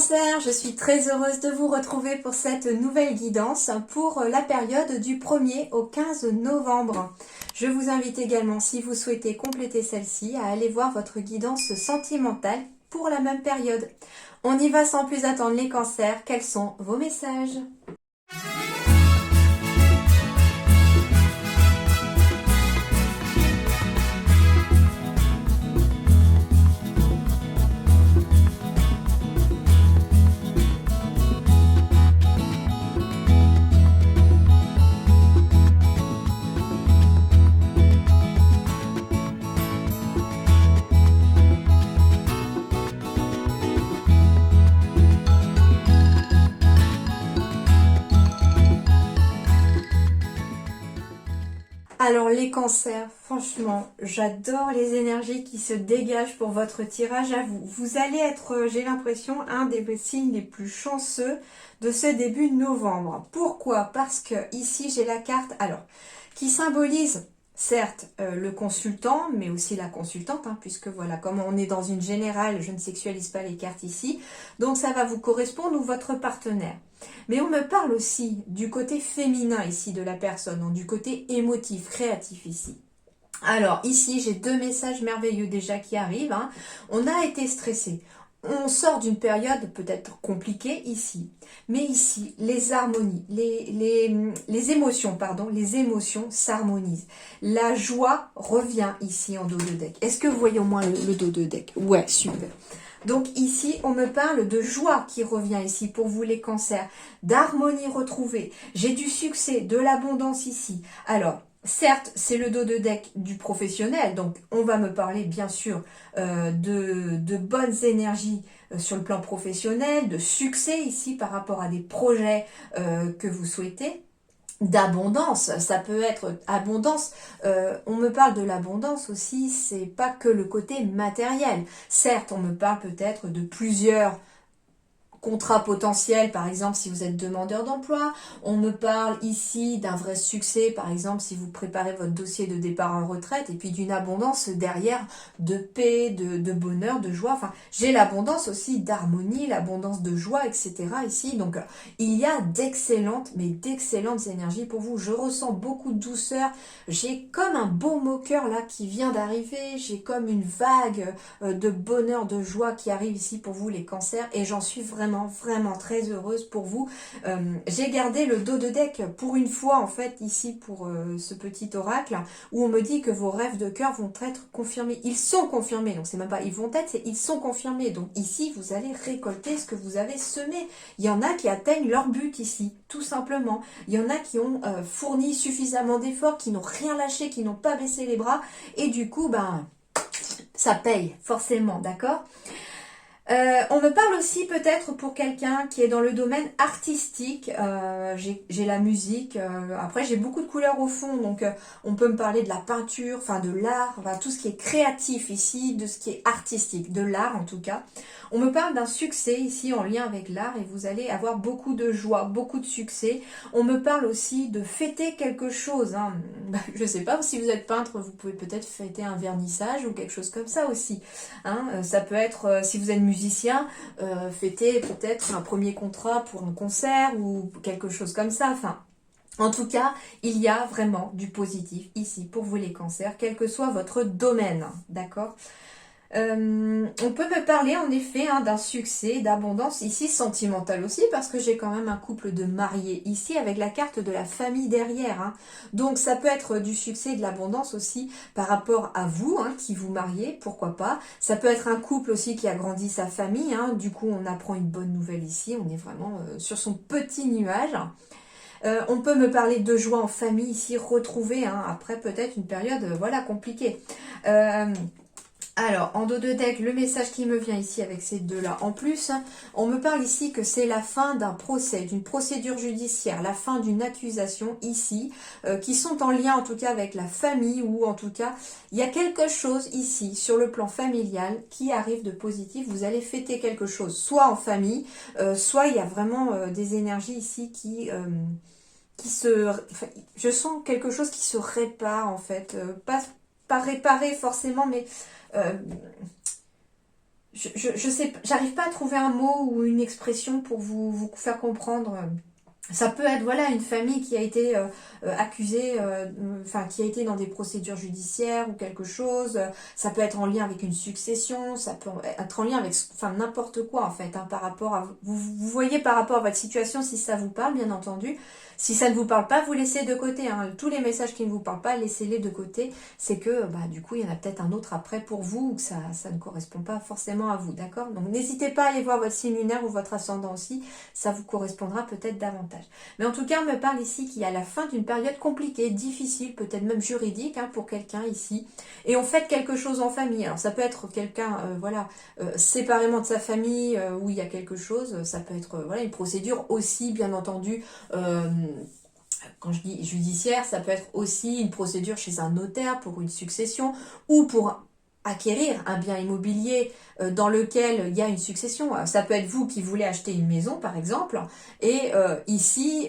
Cancer, je suis très heureuse de vous retrouver pour cette nouvelle guidance pour la période du 1er au 15 novembre. Je vous invite également, si vous souhaitez compléter celle-ci, à aller voir votre guidance sentimentale pour la même période. On y va sans plus attendre les cancers. Quels sont vos messages ? Alors les cancers, franchement, j'adore les énergies qui se dégagent pour votre tirage à vous. Vous allez être, j'ai l'impression, un des signes les plus chanceux de ce début novembre. Pourquoi? Parce que ici j'ai la carte, alors, qui symbolise certes le consultant, mais aussi la consultante, hein, puisque voilà, comme on est dans une générale, je ne sexualise pas les cartes ici, donc ça va vous correspondre ou votre partenaire. Mais on me parle aussi du côté féminin ici de la personne, donc du côté émotif, créatif ici. Alors ici, j'ai deux messages merveilleux déjà qui arrivent. Hein. On a été stressé. On sort d'une période peut-être compliquée ici. Mais ici, les harmonies, les émotions, pardon, les émotions s'harmonisent. La joie revient ici en dos de deck. Est-ce que vous voyez au moins le dos de deck? Ouais, super. Donc ici, on me parle de joie qui revient ici pour vous les cancers, d'harmonie retrouvée. J'ai du succès, de l'abondance ici. Alors, certes, c'est le dos de deck du professionnel, donc on va me parler bien sûr de bonnes énergies sur le plan professionnel, de succès ici par rapport à des projets que vous souhaitez. D'abondance, ça peut être abondance, on me parle de l'abondance aussi, c'est pas que le côté matériel. Certes, on me parle peut-être de plusieurs contrat potentiel, par exemple si vous êtes demandeur d'emploi. On me parle ici d'un vrai succès, par exemple si vous préparez votre dossier de départ en retraite, et puis d'une abondance derrière de paix, de bonheur, de joie. Enfin, j'ai l'abondance aussi d'harmonie, l'abondance de joie, etc. ici. Donc, il y a d'excellentes, mais d'excellentes énergies pour vous. Je ressens beaucoup de douceur. J'ai comme un beau moqueur là qui vient d'arriver. J'ai comme une vague de bonheur, de joie qui arrive ici pour vous les cancers, et j'en suis vraiment très heureuse pour vous. J'ai gardé le dos de deck pour une fois en fait ici pour ce petit oracle où on me dit que vos rêves de cœur vont être confirmés. Ils sont confirmés, donc c'est même pas ils vont être, c'est ils sont confirmés. Donc ici vous allez récolter ce que vous avez semé. Il y en a qui atteignent leur but ici, tout simplement. Il y en a qui ont fourni suffisamment d'efforts, qui n'ont rien lâché, qui n'ont pas baissé les bras, et du coup ben ça paye forcément, d'accord? On me parle aussi peut-être pour quelqu'un qui est dans le domaine artistique, j'ai la musique, après j'ai beaucoup de couleurs au fond, donc on peut me parler de la peinture, enfin de l'art, enfin, tout ce qui est créatif ici, de ce qui est artistique, de l'art en tout cas. On me parle d'un succès ici en lien avec l'art et vous allez avoir beaucoup de joie, beaucoup de succès. On me parle aussi de fêter quelque chose, hein. Je sais pas, si vous êtes peintre, vous pouvez peut-être fêter un vernissage ou quelque chose comme ça aussi. Hein. Ça peut être, si vous êtes musicien, fêter peut-être un premier contrat pour un concert ou quelque chose comme ça. Enfin, en tout cas, il y a vraiment du positif ici pour vous les cancers, quel que soit votre domaine, d'accord? On peut me parler en effet hein, d'un succès, d'abondance, ici sentimental aussi, parce que j'ai quand même un couple de mariés ici avec la carte de la famille derrière. Hein. Donc ça peut être du succès et de l'abondance aussi par rapport à vous hein, qui vous mariez, pourquoi pas. Ça peut être un couple aussi qui a grandi sa famille, hein. Du coup on apprend une bonne nouvelle ici, on est vraiment sur son petit nuage. On peut me parler de joie en famille ici, retrouvée, hein, après peut-être une période voilà compliquée. Alors, en dos de deck, le message qui me vient ici avec ces deux-là. En plus, on me parle ici que c'est la fin d'un procès, d'une procédure judiciaire, la fin d'une accusation ici, qui sont en lien en tout cas avec la famille ou en tout cas, il y a quelque chose ici sur le plan familial qui arrive de positif. Vous allez fêter quelque chose, soit en famille, soit il y a vraiment des énergies ici je sens quelque chose qui se répare en fait, pas réparer forcément, mais je sais, j'arrive pas à trouver un mot ou une expression pour vous faire comprendre. Ça peut être voilà une famille qui a été accusée, enfin qui a été dans des procédures judiciaires ou quelque chose. Ça peut être en lien avec une succession, ça peut être en lien avec enfin n'importe quoi en fait, hein, par rapport à vous voyez par rapport à votre situation si ça vous parle bien entendu. Si ça ne vous parle pas, vous laissez de côté. Hein. Tous les messages qui ne vous parlent pas, laissez-les de côté. C'est que bah, du coup il y en a peut-être un autre après pour vous ou que ça ne correspond pas forcément à vous, d'accord? Donc n'hésitez pas à aller voir votre signe lunaire ou votre ascendant aussi, ça vous correspondra peut-être davantage. Mais en tout cas, on me parle ici qu'il y a la fin d'une période compliquée, difficile, peut-être même juridique hein, pour quelqu'un ici. Et on fait quelque chose en famille. Alors ça peut être quelqu'un, voilà, séparément de sa famille où il y a quelque chose. Ça peut être voilà une procédure aussi, bien entendu. Quand je dis judiciaire, ça peut être aussi une procédure chez un notaire pour une succession ou pour acquérir un bien immobilier dans lequel il y a une succession. Ça peut être vous qui voulez acheter une maison, par exemple, et ici,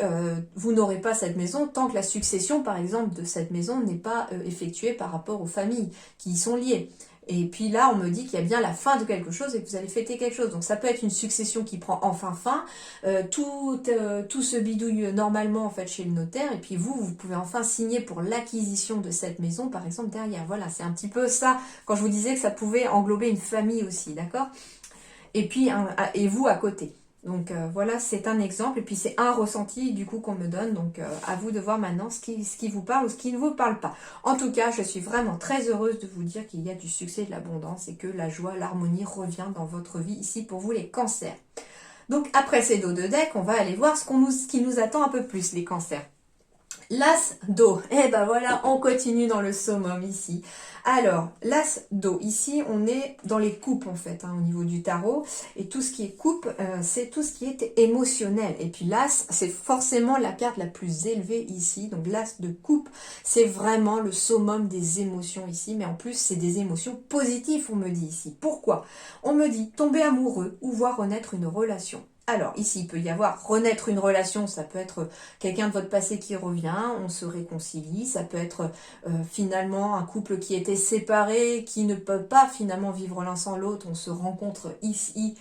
vous n'aurez pas cette maison tant que la succession, par exemple, de cette maison n'est pas effectuée par rapport aux familles qui y sont liées. Et puis là, on me dit qu'il y a bien la fin de quelque chose et que vous allez fêter quelque chose. Donc ça peut être une succession qui prend enfin fin. Tout se bidouille normalement en fait chez le notaire. Et puis vous pouvez enfin signer pour l'acquisition de cette maison, par exemple, derrière. Voilà, c'est un petit peu ça. Quand je vous disais que ça pouvait englober une famille aussi, d'accord? Et puis, et vous à côté. Donc voilà, c'est un exemple et puis c'est un ressenti du coup qu'on me donne. Donc à vous de voir maintenant ce qui vous parle ou ce qui ne vous parle pas. En tout cas, je suis vraiment très heureuse de vous dire qu'il y a du succès, de l'abondance et que la joie, l'harmonie revient dans votre vie ici pour vous les cancers. Donc après ces dos de deck, on va aller voir ce qui nous attend un peu plus les cancers. L'as d'eau. Et ben voilà, on continue dans le summum ici. Alors, l'as d'eau. Ici, on est dans les coupes en fait, hein, au niveau du tarot. Et tout ce qui est coupe, c'est tout ce qui est émotionnel. Et puis l'as, c'est forcément la carte la plus élevée ici. Donc l'as de coupe, c'est vraiment le summum des émotions ici. Mais en plus, c'est des émotions positives, on me dit ici. Pourquoi? On me dit tomber amoureux ou voir renaître une relation. Alors, ici, il peut y avoir renaître une relation, ça peut être quelqu'un de votre passé qui revient, on se réconcilie, ça peut être finalement un couple qui était séparé, qui ne peut pas finalement vivre l'un sans l'autre, on se rencontre ici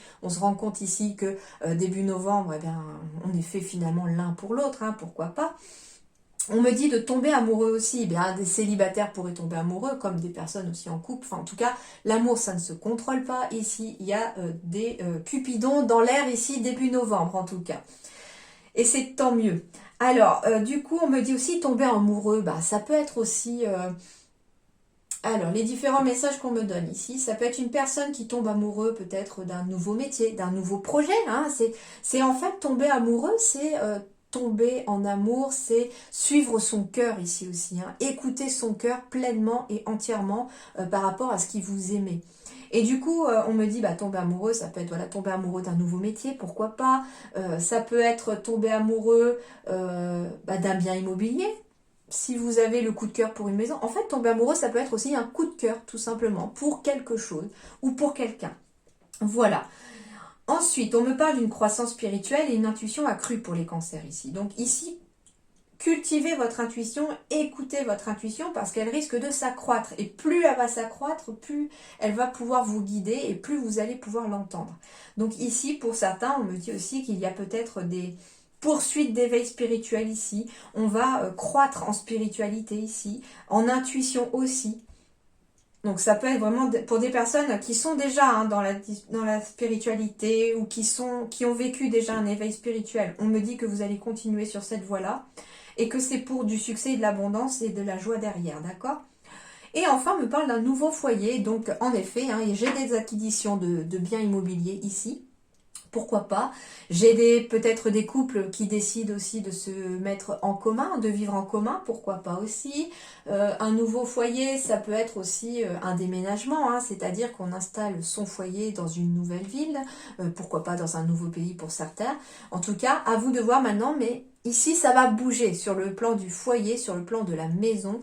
que début novembre, eh bien, on est fait finalement l'un pour l'autre, hein, pourquoi pas. On me dit de tomber amoureux aussi. Eh bien, des célibataires pourraient tomber amoureux, comme des personnes aussi en couple. Enfin, en tout cas, l'amour, ça ne se contrôle pas. Ici, il y a des cupidons dans l'air, ici, début novembre, en tout cas. Et c'est tant mieux. Alors, du coup, on me dit aussi tomber amoureux. Bah, ça peut être aussi... Alors, les différents messages qu'on me donne ici, ça peut être une personne qui tombe amoureux peut-être d'un nouveau métier, d'un nouveau projet. Hein. C'est en fait tomber amoureux, c'est tomber en amour, c'est suivre son cœur ici aussi. Hein. Écouter son cœur pleinement et entièrement par rapport à ce qu'il vous aimez. Et du coup, on me dit, bah, tomber amoureux, ça peut être voilà, tomber amoureux d'un nouveau métier, pourquoi pas. Ça peut être tomber amoureux d'un bien immobilier. Si vous avez le coup de cœur pour une maison, en fait, tomber amoureux, ça peut être aussi un coup de cœur, tout simplement, pour quelque chose ou pour quelqu'un. Voilà. Ensuite, on me parle d'une croissance spirituelle et une intuition accrue pour les cancers ici. Donc ici, cultivez votre intuition, écoutez votre intuition parce qu'elle risque de s'accroître. Et plus elle va s'accroître, plus elle va pouvoir vous guider et plus vous allez pouvoir l'entendre. Donc ici, pour certains, on me dit aussi qu'il y a peut-être des poursuites d'éveil spirituel ici. On va croître en spiritualité ici, en intuition aussi. Donc ça peut être vraiment pour des personnes qui sont déjà hein, dans la spiritualité ou qui ont vécu déjà un éveil spirituel. On me dit que vous allez continuer sur cette voie-là et que c'est pour du succès et de l'abondance et de la joie derrière, d'accord? Et enfin, on me parle d'un nouveau foyer. Donc en effet, hein, j'ai des acquisitions de biens immobiliers ici. Pourquoi pas? J'ai peut-être des couples qui décident aussi de se mettre en commun, de vivre en commun, pourquoi pas aussi. Un nouveau foyer, ça peut être aussi un déménagement, hein, c'est-à-dire qu'on installe son foyer dans une nouvelle ville, pourquoi pas dans un nouveau pays pour certains. En tout cas, à vous de voir maintenant, mais ici ça va bouger sur le plan du foyer, sur le plan de la maison,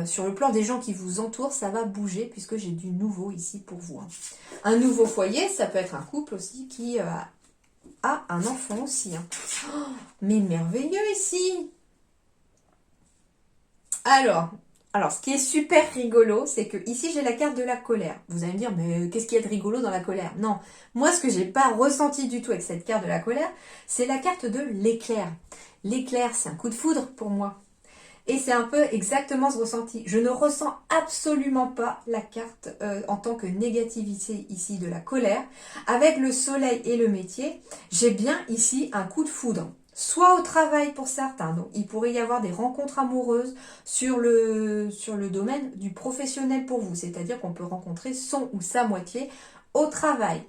sur le plan des gens qui vous entourent, ça va bouger puisque j'ai du nouveau ici pour vous. Hein. Un nouveau foyer, ça peut être un couple aussi qui a un enfant aussi. Hein. Oh, mais merveilleux ici. Alors, Alors, ce qui est super rigolo, c'est que ici j'ai la carte de la colère. Vous allez me dire, mais qu'est-ce qu'il y a de rigolo dans la colère? Non, moi ce que j'ai pas ressenti du tout avec cette carte de la colère, c'est la carte de l'éclair. L'éclair, c'est un coup de foudre pour moi. Et c'est un peu exactement ce ressenti. Je ne ressens absolument pas la carte en tant que négativité ici de la colère. Avec le soleil et le métier, j'ai bien ici un coup de foudre. Soit au travail pour certains, donc il pourrait y avoir des rencontres amoureuses sur le domaine du professionnel pour vous, c'est-à-dire qu'on peut rencontrer son ou sa moitié au travail.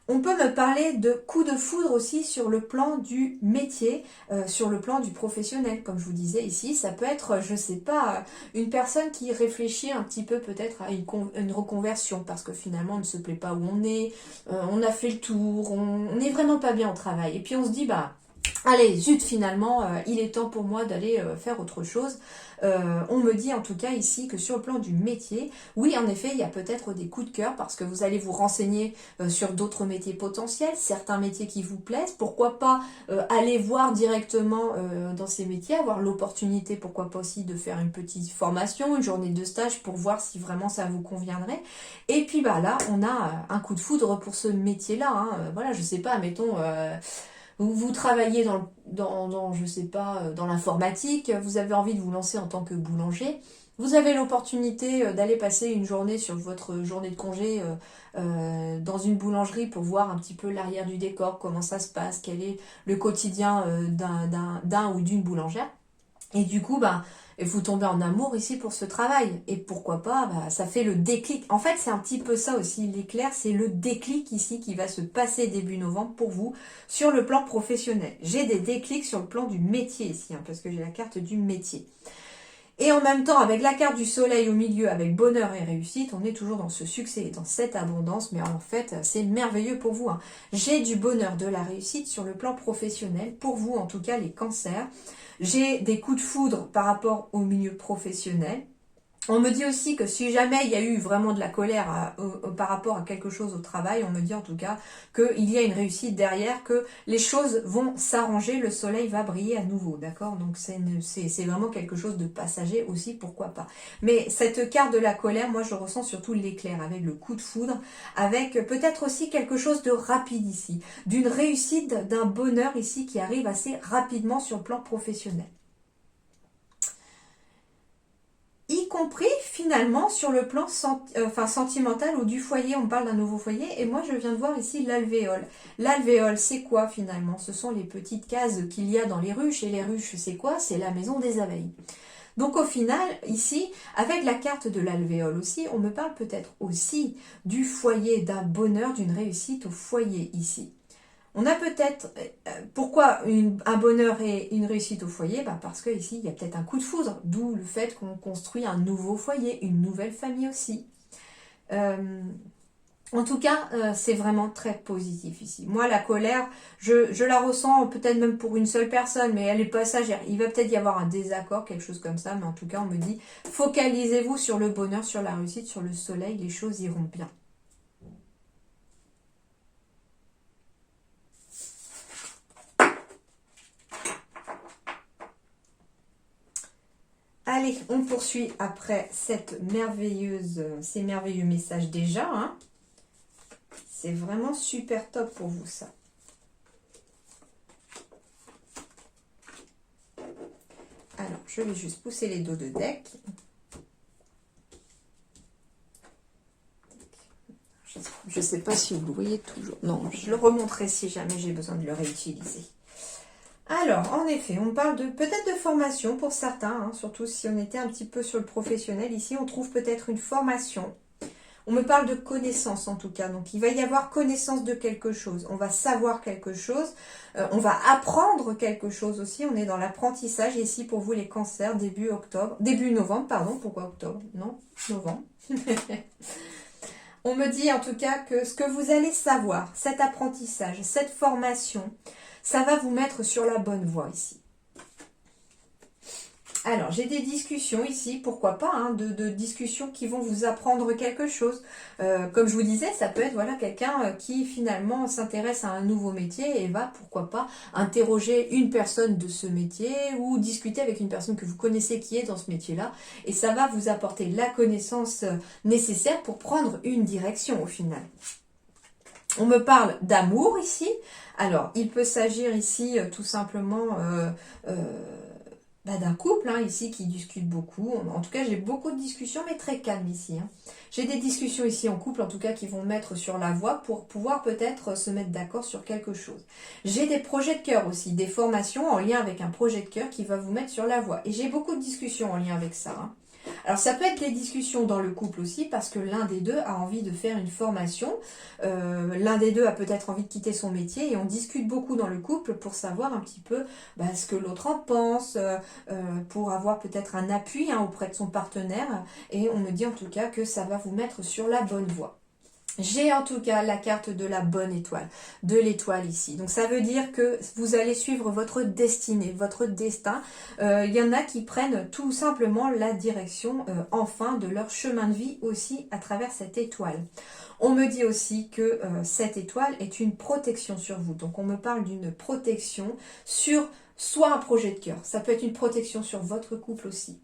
On peut me parler de coup de foudre aussi sur le plan du métier, sur le plan du professionnel. Comme je vous disais ici, ça peut être, je sais pas, une personne qui réfléchit un petit peu peut-être à une reconversion parce que finalement on ne se plaît pas où on est, on a fait le tour, on n'est vraiment pas bien au travail. Et puis on se dit, bah, allez, zut, finalement, il est temps pour moi d'aller faire autre chose. On me dit en tout cas ici que sur le plan du métier, oui, en effet, il y a peut-être des coups de cœur parce que vous allez vous renseigner sur d'autres métiers potentiels, certains métiers qui vous plaisent. Pourquoi pas aller voir directement dans ces métiers, avoir l'opportunité, pourquoi pas aussi de faire une petite formation, une journée de stage pour voir si vraiment ça vous conviendrait. Et puis bah là, on a un coup de foudre pour ce métier-là. Hein. Voilà, je sais pas, mettons... vous travaillez je sais pas, dans l'informatique, vous avez envie de vous lancer en tant que boulanger, vous avez l'opportunité d'aller passer une journée sur votre journée de congé dans une boulangerie pour voir un petit peu l'arrière du décor, comment ça se passe, quel est le quotidien d'un ou d'une boulangère. Et du coup, bah, vous tombez en amour ici pour ce travail. Et pourquoi pas, bah, ça fait le déclic. En fait, c'est un petit peu ça aussi, l'éclair, c'est le déclic ici qui va se passer début novembre pour vous sur le plan professionnel. J'ai des déclics sur le plan du métier ici, hein, parce que j'ai la carte du métier. Et en même temps, avec la carte du soleil au milieu, avec bonheur et réussite, on est toujours dans ce succès et dans cette abondance, mais en fait, c'est merveilleux pour vous. Hein. J'ai du bonheur, de la réussite sur le plan professionnel, pour vous en tout cas les cancers. J'ai des coups de foudre par rapport au milieu professionnel. On me dit aussi que si jamais il y a eu vraiment de la colère par rapport à quelque chose au travail, on me dit en tout cas qu'il y a une réussite derrière, que les choses vont s'arranger, le soleil va briller à nouveau, d'accord? Donc c'est vraiment quelque chose de passager aussi, pourquoi pas. Mais cette carte de la colère, moi je ressens surtout l'éclair avec le coup de foudre, avec peut-être aussi quelque chose de rapide ici, d'une réussite, d'un bonheur ici qui arrive assez rapidement sur le plan professionnel. Y compris finalement sur le plan sentimental ou du foyer, on parle d'un nouveau foyer, et moi je viens de voir ici l'alvéole. L'alvéole, c'est quoi finalement? Ce sont les petites cases qu'il y a dans les ruches, et les ruches, c'est quoi? C'est la maison des abeilles. Donc au final, ici, avec la carte de l'alvéole aussi, on me parle peut-être aussi du foyer, d'un bonheur, d'une réussite au foyer ici. On a peut-être, pourquoi un bonheur et une réussite au foyer? Bah parce que ici il y a peut-être un coup de foudre, d'où le fait qu'on construit un nouveau foyer, une nouvelle famille aussi. En tout cas, c'est vraiment très positif ici. Moi, la colère, je la ressens peut-être même pour une seule personne, mais elle est passagère. Il va peut-être y avoir un désaccord, quelque chose comme ça, mais en tout cas, on me dit, focalisez-vous sur le bonheur, sur la réussite, sur le soleil, les choses iront bien. Allez, on poursuit après ces merveilleux messages déjà. Hein. C'est vraiment super top pour vous, ça. Alors, je vais juste pousser les dos de deck. Je ne sais pas si vous le voyez toujours. Non, je le remonterai si jamais j'ai besoin de le réutiliser. Alors, en effet, on parle peut-être de formation pour certains, hein, surtout si on était un petit peu sur le professionnel. Ici, on trouve peut-être une formation. On me parle de connaissance en tout cas. Donc, il va y avoir connaissance de quelque chose. On va savoir quelque chose. On va apprendre quelque chose aussi. On est dans l'apprentissage. Ici, pour vous, les cancers, début novembre, pardon. Pourquoi octobre? Non, novembre. On me dit en tout cas que ce que vous allez savoir, cet apprentissage, cette formation, ça va vous mettre sur la bonne voie ici. Alors, j'ai des discussions ici, pourquoi pas, hein, de discussions qui vont vous apprendre quelque chose. Comme je vous disais, ça peut être voilà, quelqu'un qui finalement s'intéresse à un nouveau métier et va, pourquoi pas, interroger une personne de ce métier ou discuter avec une personne que vous connaissez qui est dans ce métier-là. Et ça va vous apporter la connaissance nécessaire pour prendre une direction au final. On me parle d'amour ici. Alors, il peut s'agir ici tout simplement... d'un couple ici qui discute beaucoup. En tout cas, j'ai beaucoup de discussions, mais très calmes ici. J'ai des discussions ici en couple, en tout cas, qui vont mettre sur la voie pour pouvoir peut-être se mettre d'accord sur quelque chose. J'ai des projets de cœur aussi, des formations en lien avec un projet de cœur qui va vous mettre sur la voie. Et j'ai beaucoup de discussions en lien avec ça. Alors ça peut être les discussions dans le couple aussi parce que l'un des deux a envie de faire une formation, l'un des deux a peut-être envie de quitter son métier et on discute beaucoup dans le couple pour savoir un petit peu ce que l'autre en pense, pour avoir peut-être un appui auprès de son partenaire et on me dit en tout cas que ça va vous mettre sur la bonne voie. J'ai en tout cas la carte de la bonne étoile, de l'étoile ici. Donc ça veut dire que vous allez suivre votre destinée, votre destin. Il y en a qui prennent tout simplement la direction enfin de leur chemin de vie aussi à travers cette étoile. On me dit aussi que cette étoile est une protection sur vous. Donc on me parle d'une protection sur soit un projet de cœur. Ça peut être une protection sur votre couple aussi.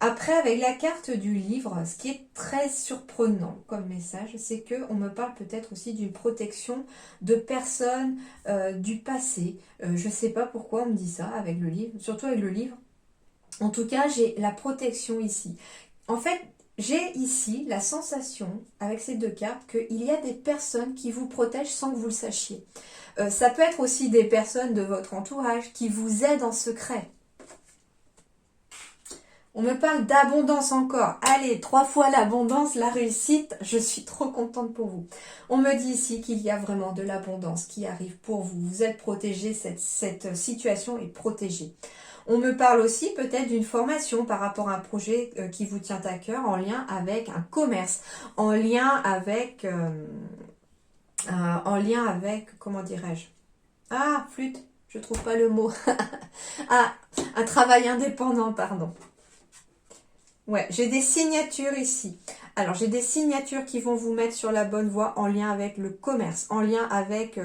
Après, avec la carte du livre, ce qui est très surprenant comme message, c'est qu'on me parle peut-être aussi d'une protection de personnes du passé. Je ne sais pas pourquoi on me dit ça avec le livre, surtout avec le livre. En tout cas, j'ai la protection ici. En fait, j'ai ici la sensation, avec ces deux cartes, qu'il y a des personnes qui vous protègent sans que vous le sachiez. Ça peut être aussi des personnes de votre entourage qui vous aident en secret. On me parle d'abondance encore. Allez, 3 fois l'abondance, la réussite. Je suis trop contente pour vous. On me dit ici qu'il y a vraiment de l'abondance qui arrive pour vous. Vous êtes protégé, cette situation est protégée. On me parle aussi peut-être d'une formation par rapport à un projet qui vous tient à cœur en lien avec un commerce, en lien avec, comment dirais-je? Ah, flûte, je trouve pas le mot. Ah, un travail indépendant, pardon. Ouais, j'ai des signatures ici. Alors, j'ai des signatures qui vont vous mettre sur la bonne voie en lien avec le commerce, en lien avec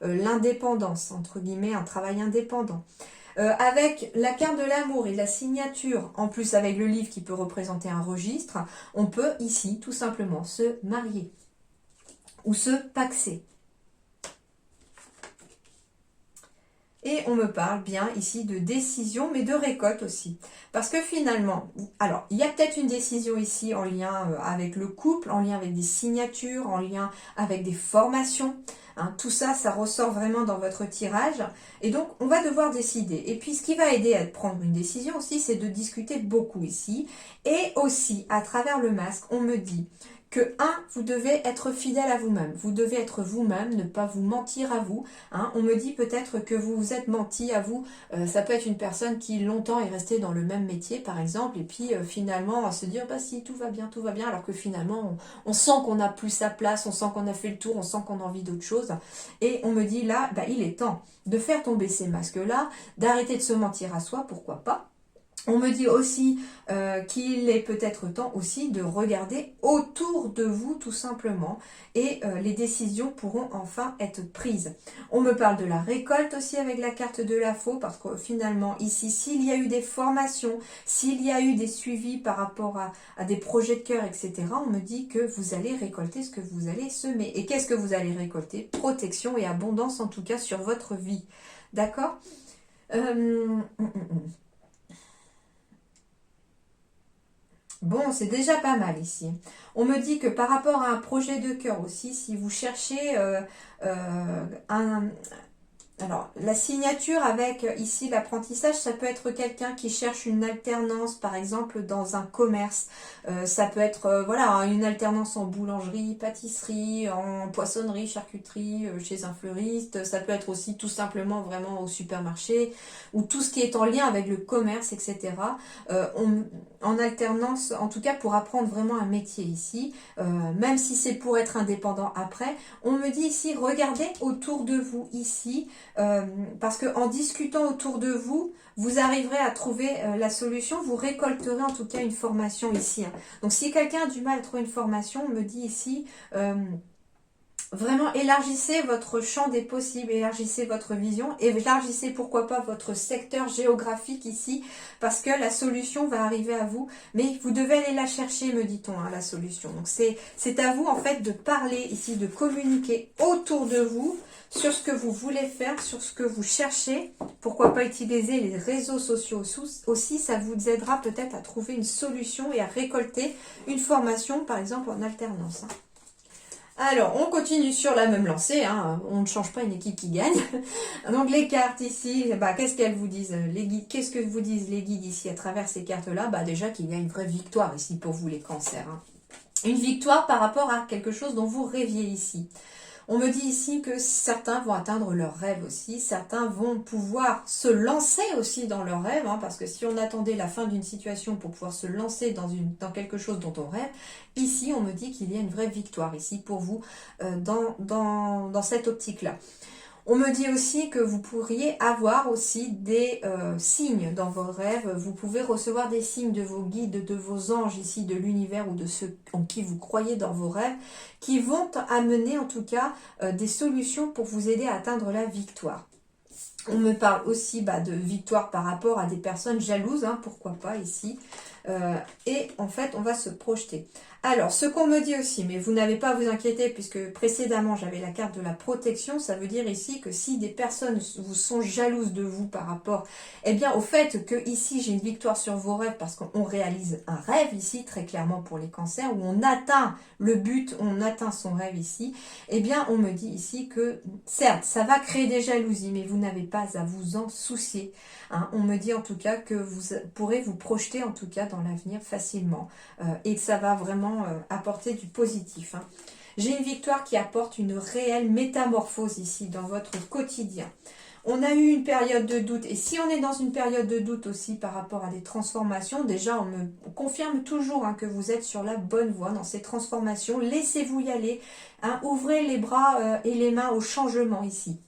l'indépendance, entre guillemets, un travail indépendant. Avec la carte de l'amour et la signature, en plus avec le livre qui peut représenter un registre, on peut ici tout simplement se marier ou se paxer. Et on me parle bien ici de décision, mais de récolte aussi. Parce que finalement, alors, il y a peut-être une décision ici en lien avec le couple, en lien avec des signatures, en lien avec des formations. Tout ça, ça ressort vraiment dans votre tirage. Et donc, on va devoir décider. Et puis, ce qui va aider à prendre une décision aussi, c'est de discuter beaucoup ici. Et aussi, à travers le masque, on me dit que vous devez être fidèle à vous-même. Vous devez être vous-même, ne pas vous mentir à vous. On me dit peut-être que vous vous êtes menti à vous. Ça peut être une personne qui longtemps est restée dans le même métier, par exemple, et puis finalement à se dire, si, tout va bien, alors que finalement, on sent qu'on n'a plus sa place, on sent qu'on a fait le tour, on sent qu'on a envie d'autre chose. Et on me dit là, il est temps de faire tomber ces masques-là, d'arrêter de se mentir à soi, pourquoi pas. On me dit aussi qu'il est peut-être temps aussi de regarder autour de vous tout simplement et les décisions pourront enfin être prises. On me parle de la récolte aussi avec la carte de la faux parce que finalement ici, s'il y a eu des formations, s'il y a eu des suivis par rapport à des projets de cœur, etc., on me dit que vous allez récolter ce que vous allez semer. Et qu'est-ce que vous allez récolter? Protection et abondance en tout cas sur votre vie. D'accord? Bon, c'est déjà pas mal ici. On me dit que par rapport à un projet de cœur aussi, si vous cherchez alors, la signature avec ici l'apprentissage, ça peut être quelqu'un qui cherche une alternance, par exemple, dans un commerce. Ça peut être une alternance en boulangerie, pâtisserie, en poissonnerie, charcuterie, chez un fleuriste. Ça peut être aussi tout simplement vraiment au supermarché ou tout ce qui est en lien avec le commerce, etc. En alternance, en tout cas pour apprendre vraiment un métier ici, même si c'est pour être indépendant après. On me dit ici, regardez autour de vous ici, parce que en discutant autour de vous, vous arriverez à trouver la solution, vous récolterez en tout cas une formation ici. Hein. Donc si quelqu'un a du mal à trouver une formation, on me dit ici, vraiment élargissez votre champ des possibles, élargissez votre vision, et élargissez pourquoi pas votre secteur géographique ici, parce que la solution va arriver à vous, mais vous devez aller la chercher, me dit-on, hein, la solution. Donc c'est à vous en fait de parler ici, de communiquer autour de vous, sur ce que vous voulez faire, sur ce que vous cherchez. Pourquoi pas utiliser les réseaux sociaux aussi, ça vous aidera peut-être à trouver une solution et à récolter une formation, par exemple en alternance. Hein. Alors, on continue sur la même lancée, hein. On ne change pas une équipe qui gagne. Donc les cartes ici, bah, qu'est-ce qu'elles vous disent les guides? Qu'est-ce que vous disent les guides ici à travers ces cartes-là? Bah, déjà qu'il y a une vraie victoire ici pour vous les cancers. Hein. Une victoire par rapport à quelque chose dont vous rêviez ici. On me dit ici que certains vont atteindre leurs rêves aussi, certains vont pouvoir se lancer aussi dans leurs rêves, hein, parce que si on attendait la fin d'une situation pour pouvoir se lancer dans quelque chose dont on rêve, ici on me dit qu'il y a une vraie victoire ici pour vous dans cette optique-là. On me dit aussi que vous pourriez avoir aussi des signes dans vos rêves. Vous pouvez recevoir des signes de vos guides, de vos anges ici, de l'univers ou de ceux en qui vous croyez dans vos rêves, qui vont amener en tout cas des solutions pour vous aider à atteindre la victoire. On me parle aussi de victoire par rapport à des personnes jalouses, hein, pourquoi pas ici. Et en fait, on va se projeter. Alors, ce qu'on me dit aussi, mais vous n'avez pas à vous inquiéter puisque précédemment j'avais la carte de la protection, ça veut dire ici que si des personnes vous sont jalouses de vous par rapport, eh bien au fait que ici j'ai une victoire sur vos rêves parce qu'on réalise un rêve ici, très clairement pour les cancers, où on atteint le but, on atteint son rêve ici, eh bien on me dit ici que certes, ça va créer des jalousies, mais vous n'avez pas à vous en soucier. Hein. On me dit en tout cas que vous pourrez vous projeter en tout cas dans l'avenir facilement et que ça va vraiment apporter du positif. Hein. J'ai une victoire qui apporte une réelle métamorphose ici dans votre quotidien. On a eu une période de doute et si on est dans une période de doute aussi par rapport à des transformations, déjà on me confirme toujours que vous êtes sur la bonne voie dans ces transformations. Laissez-vous y aller, hein, ouvrez les bras et les mains au changement ici.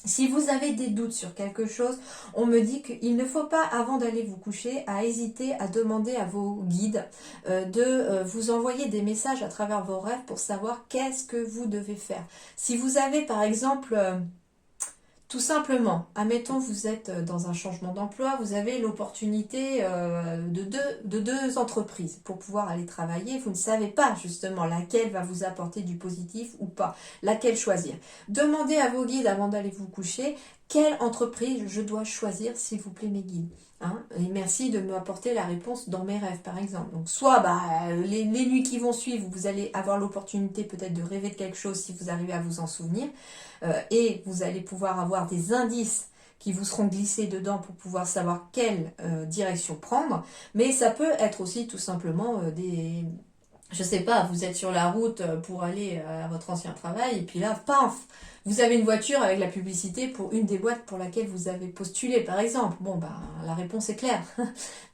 Si vous avez des doutes sur quelque chose, on me dit qu'il ne faut pas, avant d'aller vous coucher, à hésiter à demander à vos guides de vous envoyer des messages à travers vos rêves pour savoir qu'est-ce que vous devez faire. Si vous avez par exemple... tout simplement, admettons vous êtes dans un changement d'emploi, vous avez l'opportunité de deux entreprises pour pouvoir aller travailler. Vous ne savez pas justement laquelle va vous apporter du positif ou pas, laquelle choisir. Demandez à vos guides avant d'aller vous coucher, quelle entreprise je dois choisir s'il vous plaît mes guides. Hein, et merci de m'apporter la réponse dans mes rêves par exemple. Donc soit les nuits qui vont suivre, vous allez avoir l'opportunité peut-être de rêver de quelque chose si vous arrivez à vous en souvenir. Et vous allez pouvoir avoir des indices qui vous seront glissés dedans pour pouvoir savoir quelle direction prendre. Mais ça peut être aussi tout simplement je sais pas, vous êtes sur la route pour aller à votre ancien travail et puis là, paf, vous avez une voiture avec la publicité pour une des boîtes pour laquelle vous avez postulé, par exemple. Bon, la réponse est claire.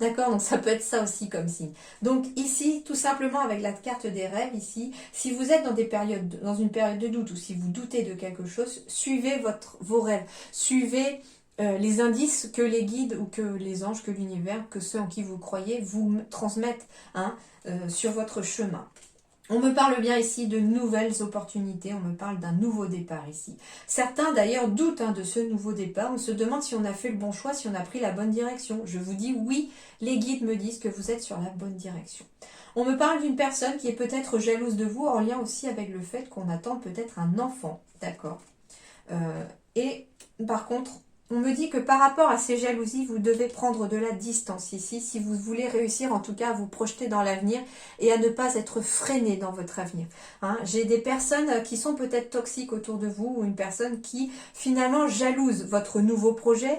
D'accord, donc ça peut être ça aussi comme signe. Donc ici, tout simplement avec la carte des rêves, ici, si vous êtes dans une période de doute ou si vous doutez de quelque chose, suivez vos rêves. Suivez les indices que les guides ou que les anges, que l'univers, que ceux en qui vous croyez vous transmettent sur votre chemin. On me parle bien ici de nouvelles opportunités, on me parle d'un nouveau départ ici. Certains d'ailleurs doutent de ce nouveau départ, on se demande si on a fait le bon choix, si on a pris la bonne direction. Je vous dis oui, les guides me disent que vous êtes sur la bonne direction. On me parle d'une personne qui est peut-être jalouse de vous, en lien aussi avec le fait qu'on attend peut-être un enfant, d'accord. Et par contre, on me dit que par rapport à ces jalousies, vous devez prendre de la distance ici, si vous voulez réussir en tout cas à vous projeter dans l'avenir et à ne pas être freiné dans votre avenir. Hein, j'ai des personnes qui sont peut-être toxiques autour de vous ou une personne qui finalement jalouse votre nouveau projet.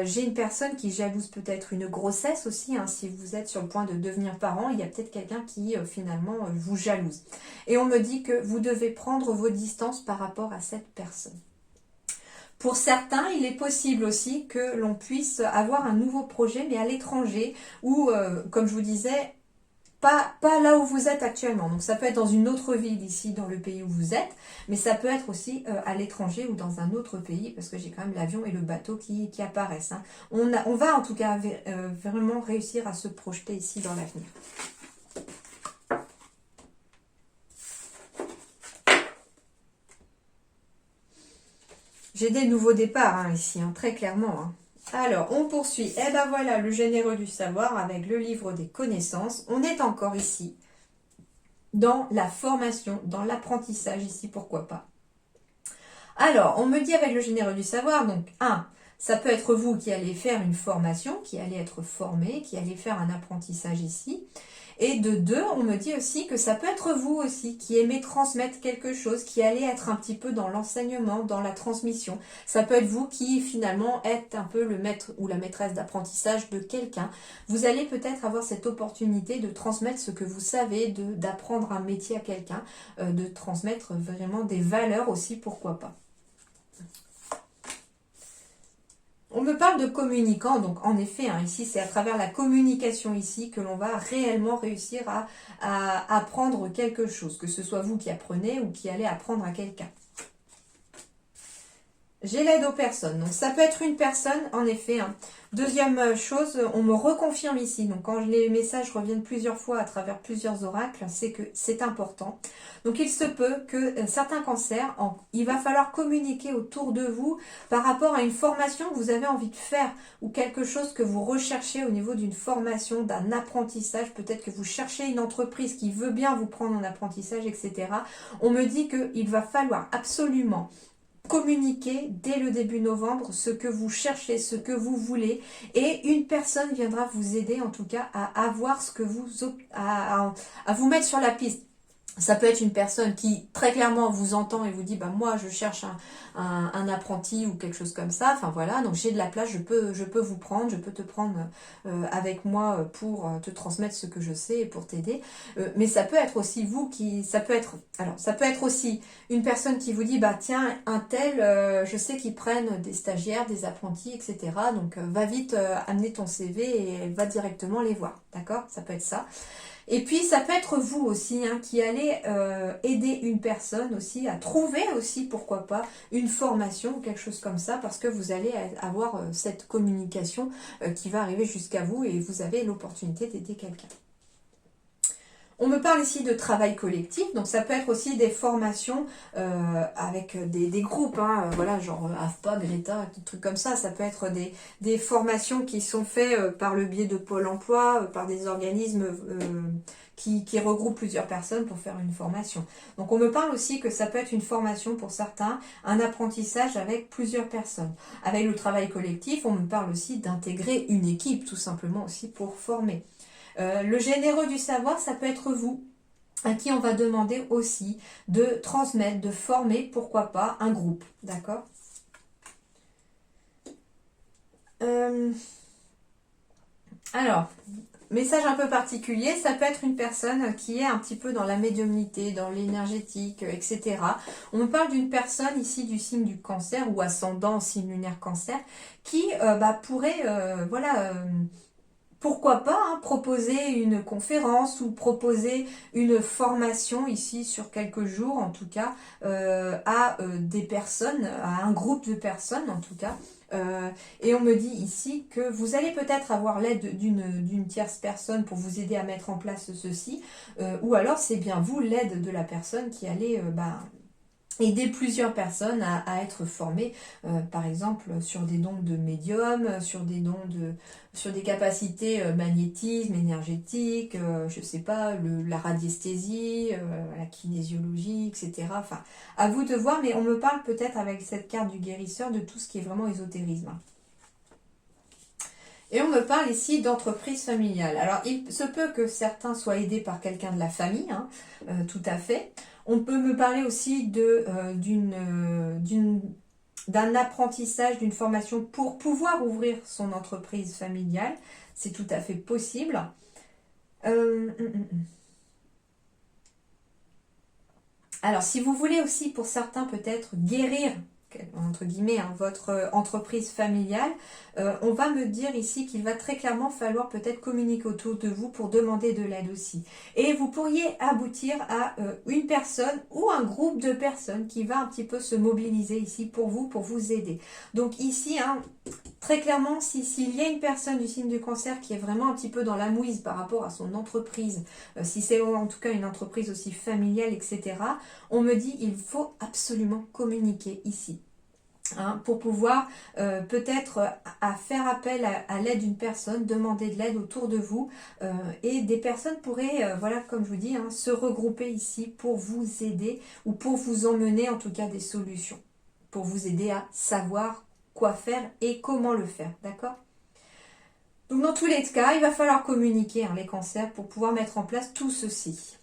J'ai une personne qui jalouse peut-être une grossesse aussi, si vous êtes sur le point de devenir parent, il y a peut-être quelqu'un qui finalement vous jalouse. Et on me dit que vous devez prendre vos distances par rapport à cette personne. Pour certains, il est possible aussi que l'on puisse avoir un nouveau projet, mais à l'étranger, ou, comme je vous disais, pas là où vous êtes actuellement. Donc ça peut être dans une autre ville ici, dans le pays où vous êtes, mais ça peut être aussi à l'étranger ou dans un autre pays, parce que j'ai quand même l'avion et le bateau qui apparaissent. Hein. On va en tout cas vraiment réussir à se projeter ici dans l'avenir. J'ai des nouveaux départs hein, ici, hein, très clairement. Hein. Alors, on poursuit. Eh ben voilà, le généreux du savoir avec le livre des connaissances. On est encore ici, dans la formation, dans l'apprentissage ici, pourquoi pas. Alors, on me dit avec le généreux du savoir, donc, ça peut être vous qui allez faire une formation, qui allez être formé, qui allez faire un apprentissage ici. Et de deux, on me dit aussi que ça peut être vous aussi qui aimez transmettre quelque chose, qui allez être un petit peu dans l'enseignement, dans la transmission. Ça peut être vous qui finalement êtes un peu le maître ou la maîtresse d'apprentissage de quelqu'un. Vous allez peut-être avoir cette opportunité de transmettre ce que vous savez, d'apprendre un métier à quelqu'un, de transmettre vraiment des valeurs aussi, pourquoi pas. On me parle de communicant, donc en effet, hein, ici c'est à travers la communication ici que l'on va réellement réussir à apprendre quelque chose, que ce soit vous qui apprenez ou qui allez apprendre à quelqu'un. J'ai l'aide aux personnes, donc ça peut être une personne, en effet. Hein. Deuxième chose, on me reconfirme ici, donc quand les messages reviennent plusieurs fois à travers plusieurs oracles, c'est que c'est important. Donc il se peut que certains cancers, il va falloir communiquer autour de vous par rapport à une formation que vous avez envie de faire ou quelque chose que vous recherchez au niveau d'une formation, d'un apprentissage. Peut-être que vous cherchez une entreprise qui veut bien vous prendre en apprentissage, etc. On me dit qu'il va falloir absolument communiquer dès le début novembre ce que vous cherchez, ce que vous voulez, et une personne viendra vous aider en tout cas à avoir ce que à vous mettre sur la piste. Ça peut être une personne qui très clairement vous entend et vous dit bah moi je cherche un apprenti ou quelque chose comme ça. Enfin voilà, donc j'ai de la place, je peux vous prendre, je peux te prendre avec moi pour te transmettre ce que je sais et pour t'aider. Mais ça peut être aussi vous qui, ça peut être aussi une personne qui vous dit bah tiens un tel, je sais qu'ils prennent des stagiaires, des apprentis, etc. Donc va vite amener ton CV et va directement les voir, d'accord? Ça peut être ça. Et puis ça peut être vous aussi hein, qui allez aider une personne aussi à trouver aussi pourquoi pas une formation ou quelque chose comme ça parce que vous allez avoir cette communication qui va arriver jusqu'à vous et vous avez l'opportunité d'aider quelqu'un. On me parle ici de travail collectif, donc ça peut être aussi des formations avec des groupes, hein, voilà, genre AFPA, Greta, des trucs comme ça. Ça peut être des formations qui sont faites par le biais de Pôle emploi, par des organismes qui regroupent plusieurs personnes pour faire une formation. Donc on me parle aussi que ça peut être une formation pour certains, un apprentissage avec plusieurs personnes. Avec le travail collectif, on me parle aussi d'intégrer une équipe, tout simplement aussi pour former. Le généreux du savoir, ça peut être vous, à qui on va demander aussi de transmettre, de former, pourquoi pas, un groupe, d'accord? Alors, message un peu particulier, ça peut être une personne qui est un petit peu dans la médiumnité, dans l'énergétique, etc. On me parle d'une personne ici du signe du cancer ou ascendant signe lunaire cancer qui pourrait, voilà... pourquoi pas hein, proposer une conférence ou proposer une formation ici sur quelques jours en tout cas à des personnes, à un groupe de personnes en tout cas. Et on me dit ici que vous allez peut-être avoir l'aide d'une tierce personne pour vous aider à mettre en place ceci, ou alors c'est bien vous l'aide de la personne qui allait aider plusieurs personnes à être formées, par exemple sur des dons de médium, sur des capacités magnétisme, énergétique, je sais pas, la radiesthésie, la kinésiologie, etc. Enfin, à vous de voir, mais on me parle peut-être avec cette carte du guérisseur de tout ce qui est vraiment ésotérisme. Et on me parle ici d'entreprise familiale. Alors, il se peut que certains soient aidés par quelqu'un de la famille, hein, tout à fait. On peut me parler aussi d'un apprentissage, d'une formation pour pouvoir ouvrir son entreprise familiale. C'est tout à fait possible. Alors, si vous voulez aussi, pour certains, peut-être guérir entre guillemets, hein, votre entreprise familiale, on va me dire ici qu'il va très clairement falloir peut-être communiquer autour de vous pour demander de l'aide aussi. Et vous pourriez aboutir à une personne ou un groupe de personnes qui va un petit peu se mobiliser ici pour vous aider. Donc ici, hein, très clairement, s'il y a une personne du signe du Cancer qui est vraiment un petit peu dans la mouise par rapport à son entreprise, si c'est en tout cas une entreprise aussi familiale, etc., on me dit il faut absolument communiquer ici. Hein, pour pouvoir peut-être à faire appel à l'aide d'une personne, demander de l'aide autour de vous et des personnes pourraient, voilà comme je vous dis, hein, se regrouper ici pour vous aider ou pour vous emmener en tout cas des solutions, pour vous aider à savoir quoi faire et comment le faire, d'accord? Donc dans tous les cas, il va falloir communiquer, hein, les cancers, pour pouvoir mettre en place tout ceci.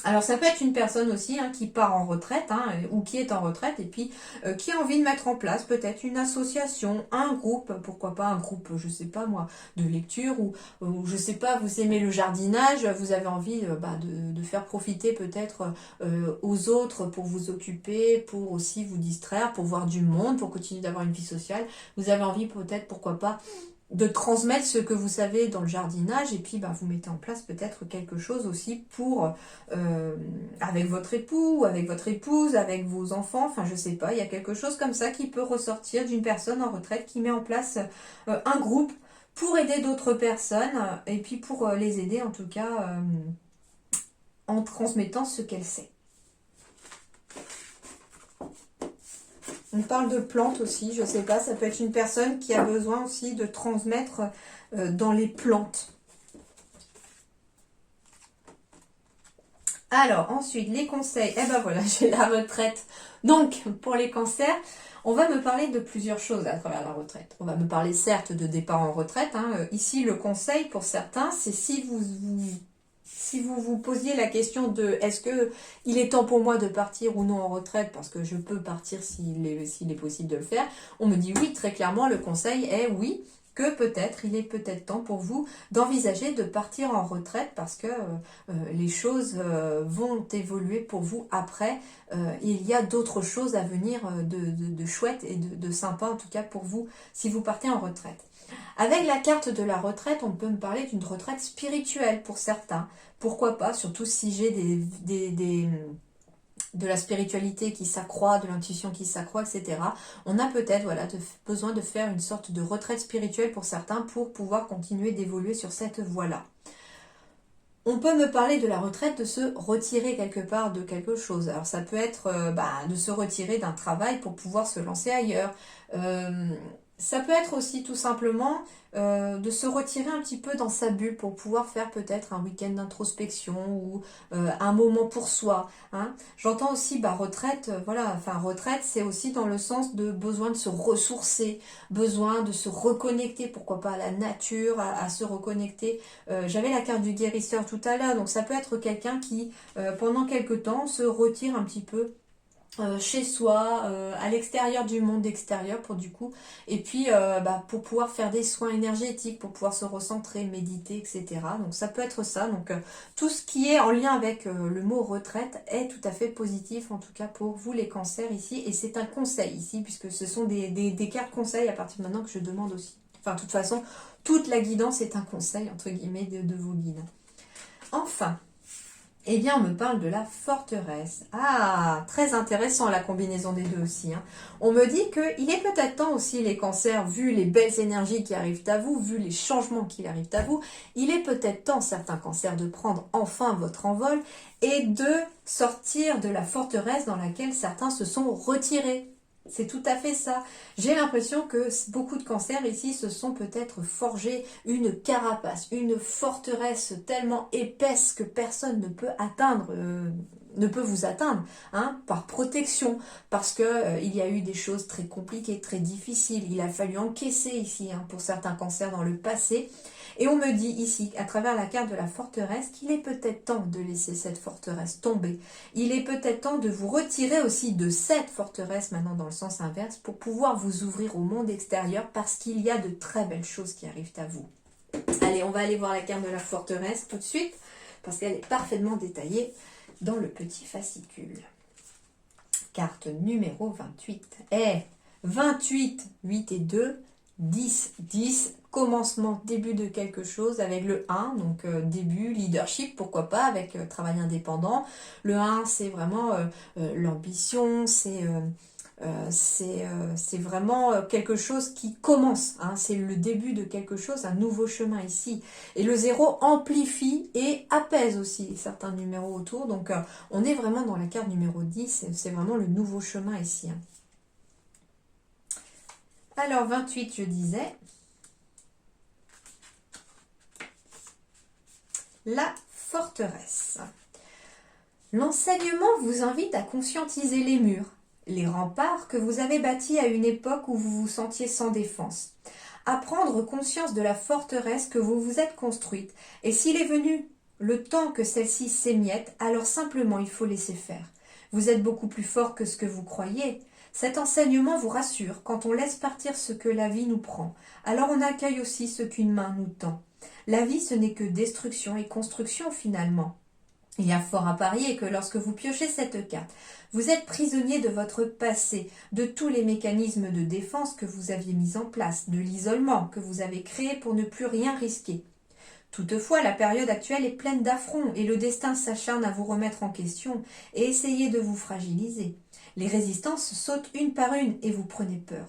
Alors ça peut être une personne aussi, hein, qui part en retraite, hein, ou qui est en retraite et puis qui a envie de mettre en place peut-être une association, un groupe, pourquoi pas un groupe, je sais pas moi, de lecture ou je sais pas, vous aimez le jardinage, vous avez envie de faire profiter peut-être aux autres pour vous occuper, pour aussi vous distraire, pour voir du monde, pour continuer d'avoir une vie sociale. Vous avez envie peut-être, pourquoi pas, de transmettre ce que vous savez dans le jardinage et puis vous mettez en place peut-être quelque chose aussi pour avec votre époux, avec votre épouse, avec vos enfants, enfin je sais pas, il y a quelque chose comme ça qui peut ressortir d'une personne en retraite qui met en place un groupe pour aider d'autres personnes et puis pour les aider en tout cas en transmettant ce qu'elle sait. On parle de plantes aussi, je sais pas, ça peut être une personne qui a besoin aussi de transmettre dans les plantes. Alors, ensuite, les conseils. Eh ben voilà, j'ai la retraite. Donc, pour les cancers, on va me parler de plusieurs choses à travers la retraite. On va me parler certes de départ en retraite. Hein. Ici, le conseil pour certains, c'est si vous posiez la question de est-ce que il est temps pour moi de partir ou non en retraite parce que je peux partir s'il est possible de le faire, on me dit oui, très clairement, le conseil est oui, que peut-être il est peut-être temps pour vous d'envisager de partir en retraite parce que les choses vont évoluer pour vous après. Il y a d'autres choses à venir de chouettes et de sympa en tout cas pour vous si vous partez en retraite. Avec la carte de la retraite, on peut me parler d'une retraite spirituelle pour certains. Pourquoi pas, surtout si j'ai de la spiritualité qui s'accroît, de l'intuition qui s'accroît, etc. On a peut-être besoin de faire une sorte de retraite spirituelle pour certains pour pouvoir continuer d'évoluer sur cette voie-là. On peut me parler de la retraite, de se retirer quelque part de quelque chose. Alors ça peut être de se retirer d'un travail pour pouvoir se lancer ailleurs. Ça peut être aussi tout simplement de se retirer un petit peu dans sa bulle pour pouvoir faire peut-être un week-end d'introspection ou un moment pour soi. Hein. J'entends aussi retraite, retraite c'est aussi dans le sens de besoin de se ressourcer, besoin de se reconnecter, pourquoi pas à la nature, à se reconnecter. J'avais la carte du guérisseur tout à l'heure, donc ça peut être quelqu'un qui pendant quelque temps se retire un petit peu chez soi, à l'extérieur du monde extérieur et puis pour pouvoir faire des soins énergétiques, pour pouvoir se recentrer, méditer, etc. Donc ça peut être ça, donc tout ce qui est en lien avec le mot retraite est tout à fait positif, en tout cas pour vous les cancers ici, et c'est un conseil ici, puisque ce sont des cartes conseils à partir de maintenant que je demande aussi. Enfin, de toute façon, toute la guidance est un conseil, entre guillemets, de vos guides. Enfin, eh bien, on me parle de la forteresse. Ah, très intéressant la combinaison des deux aussi. Hein. On me dit qu'il est peut-être temps aussi, les cancers, vu les belles énergies qui arrivent à vous, vu les changements qui arrivent à vous, il est peut-être temps, certains cancers, de prendre enfin votre envol et de sortir de la forteresse dans laquelle certains se sont retirés. C'est tout à fait ça. J'ai l'impression que beaucoup de cancers ici se sont peut-être forgés une carapace, une forteresse tellement épaisse que personne ne peut atteindre, ne peut vous atteindre, hein, par protection, parce que il y a eu des choses très compliquées, très difficiles. Il a fallu encaisser ici, hein, pour certains cancers dans le passé. Et on me dit ici, à travers la carte de la forteresse, qu'il est peut-être temps de laisser cette forteresse tomber. Il est peut-être temps de vous retirer aussi de cette forteresse, maintenant dans le sens inverse, pour pouvoir vous ouvrir au monde extérieur, parce qu'il y a de très belles choses qui arrivent à vous. Allez, on va aller voir la carte de la forteresse tout de suite, parce qu'elle est parfaitement détaillée dans le petit fascicule. Carte numéro 28. 28, 8 et 2, 10. 10, commencement, début de quelque chose avec le 1, donc début, leadership, pourquoi pas, avec travail indépendant. Le 1, c'est vraiment l'ambition, c'est vraiment quelque chose qui commence, hein, c'est le début de quelque chose, un nouveau chemin ici. Et le 0 amplifie et apaise aussi certains numéros autour, donc on est vraiment dans la carte numéro 10, c'est vraiment le nouveau chemin ici. Hein. Alors 28, je disais, la forteresse. L'enseignement vous invite à conscientiser les murs, les remparts que vous avez bâtis à une époque où vous vous sentiez sans défense, à prendre conscience de la forteresse que vous vous êtes construite, et s'il est venu le temps que celle-ci s'émiette, alors simplement il faut laisser faire. Vous êtes beaucoup plus fort que ce que vous croyez. Cet enseignement vous rassure quand on laisse partir ce que la vie nous prend, alors on accueille aussi ce qu'une main nous tend. La vie, ce n'est que destruction et construction finalement. Il y a fort à parier que lorsque vous piochez cette carte, vous êtes prisonnier de votre passé, de tous les mécanismes de défense que vous aviez mis en place, de l'isolement que vous avez créé pour ne plus rien risquer. Toutefois, la période actuelle est pleine d'affronts et le destin s'acharne à vous remettre en question et essayer de vous fragiliser. Les résistances sautent une par une et vous prenez peur.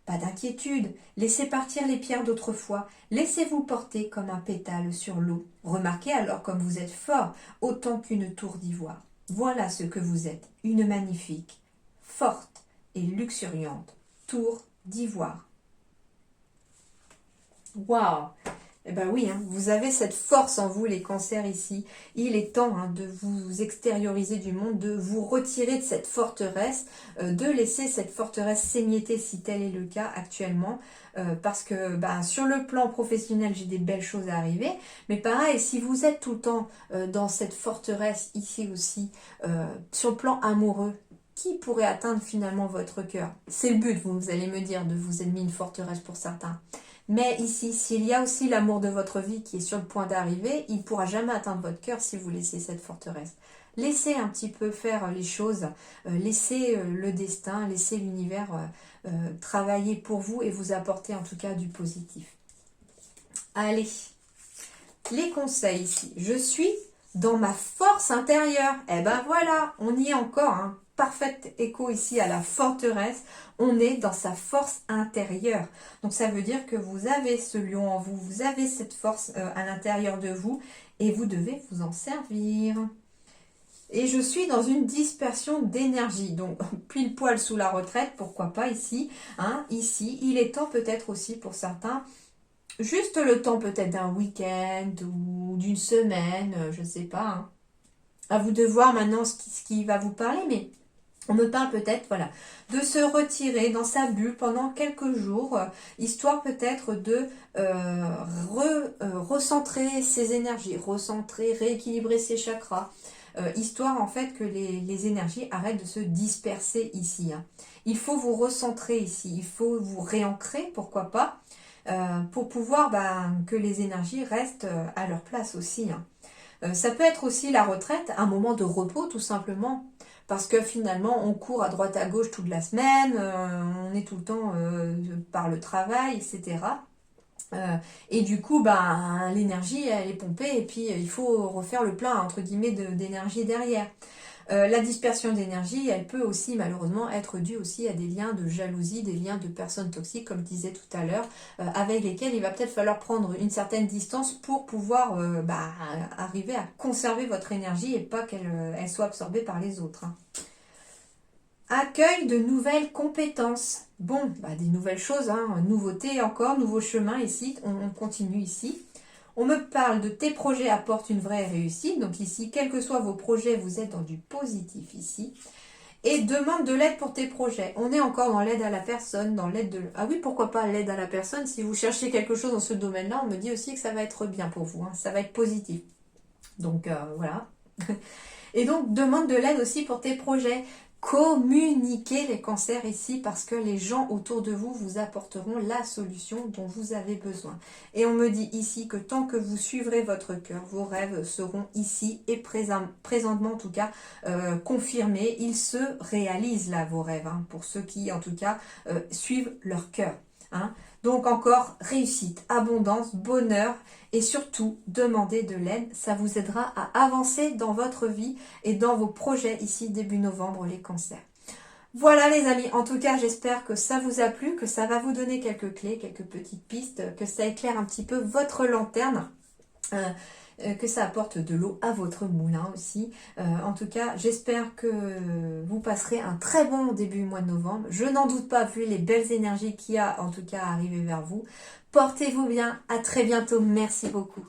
Pas d'inquiétude, laissez partir les pierres d'autrefois, laissez-vous porter comme un pétale sur l'eau. Remarquez alors comme vous êtes fort, autant qu'une tour d'ivoire. Voilà ce que vous êtes, une magnifique, forte et luxuriante tour d'ivoire. Waouh! Eh bien oui, hein, vous avez cette force en vous, les cancers ici. Il est temps de vous extérioriser du monde, de vous retirer de cette forteresse, de laisser cette forteresse s'émietter si tel est le cas actuellement. Parce que sur le plan professionnel, j'ai des belles choses à arriver. Mais pareil, si vous êtes tout le temps dans cette forteresse ici aussi, sur le plan amoureux, qui pourrait atteindre finalement votre cœur? C'est le but, vous allez me dire, de vous aimer une forteresse pour certains. Mais ici, s'il y a aussi l'amour de votre vie qui est sur le point d'arriver, il ne pourra jamais atteindre votre cœur si vous laissez cette forteresse. Laissez un petit peu faire les choses, laissez le destin, laissez l'univers travailler pour vous et vous apporter en tout cas du positif. Allez, les conseils ici. Je suis dans ma force intérieure. Eh ben voilà, on y est encore, hein. Parfait écho ici à la forteresse, on est dans sa force intérieure. Donc ça veut dire que vous avez ce lion en vous, vous avez cette force à l'intérieur de vous et vous devez vous en servir. Et je suis dans une dispersion d'énergie, donc pile poil sous la retraite, pourquoi pas ici. Hein, ici, il est temps peut-être aussi pour certains, juste le temps peut-être d'un week-end ou d'une semaine, je ne sais pas. Hein. À vous de voir maintenant ce qui va vous parler, mais on me parle peut-être, voilà, de se retirer dans sa bulle pendant quelques jours, histoire peut-être de recentrer ses énergies, recentrer, rééquilibrer ses chakras, histoire en fait que les énergies arrêtent de se disperser ici. Hein. Il faut vous recentrer ici, il faut vous réancrer, pourquoi pas, pour pouvoir que les énergies restent à leur place aussi. Hein. Ça peut être aussi la retraite, un moment de repos tout simplement. Parce que finalement, on court à droite à gauche toute la semaine, on est tout le temps par le travail, etc. Et du coup, l'énergie, elle est pompée et puis il faut refaire le plein, entre guillemets, d'énergie derrière. La dispersion d'énergie, elle peut aussi malheureusement être due aussi à des liens de jalousie, des liens de personnes toxiques, comme je disais tout à l'heure, avec lesquelles il va peut-être falloir prendre une certaine distance pour pouvoir arriver à conserver votre énergie et pas qu'elle soit absorbée par les autres. Hein. Accueil de nouvelles compétences. Bon, des nouvelles choses, hein, nouveautés encore, nouveau chemin ici, on continue ici. On me parle de tes projets apportent une vraie réussite. Donc ici, quels que soient vos projets, vous êtes dans du positif ici. Et demande de l'aide pour tes projets. On est encore dans l'aide à la personne, dans l'aide de... Ah oui, pourquoi pas l'aide à la personne? Si vous cherchez quelque chose dans ce domaine-là, on me dit aussi que ça va être bien pour vous. Hein, ça va être positif. Donc voilà. Et donc, demande de l'aide aussi pour tes projets. communiquez les cancers ici parce que les gens autour de vous vous apporteront la solution dont vous avez besoin. Et on me dit ici que tant que vous suivrez votre cœur, vos rêves seront ici et présentement en tout cas confirmés. Ils se réalisent là, vos rêves, hein, pour ceux qui en tout cas suivent leur cœur. Hein. Donc encore réussite, abondance, bonheur et surtout demandez de l'aide. Ça vous aidera à avancer dans votre vie et dans vos projets ici début novembre les cancers. Voilà les amis, en tout cas j'espère que ça vous a plu, que ça va vous donner quelques clés, quelques petites pistes, que ça éclaire un petit peu votre lanterne. Que ça apporte de l'eau à votre moulin aussi. En tout cas, j'espère que vous passerez un très bon début mois de novembre. Je n'en doute pas, vu les belles énergies qu'il y a en tout cas arriver vers vous. Portez-vous bien, à très bientôt, merci beaucoup.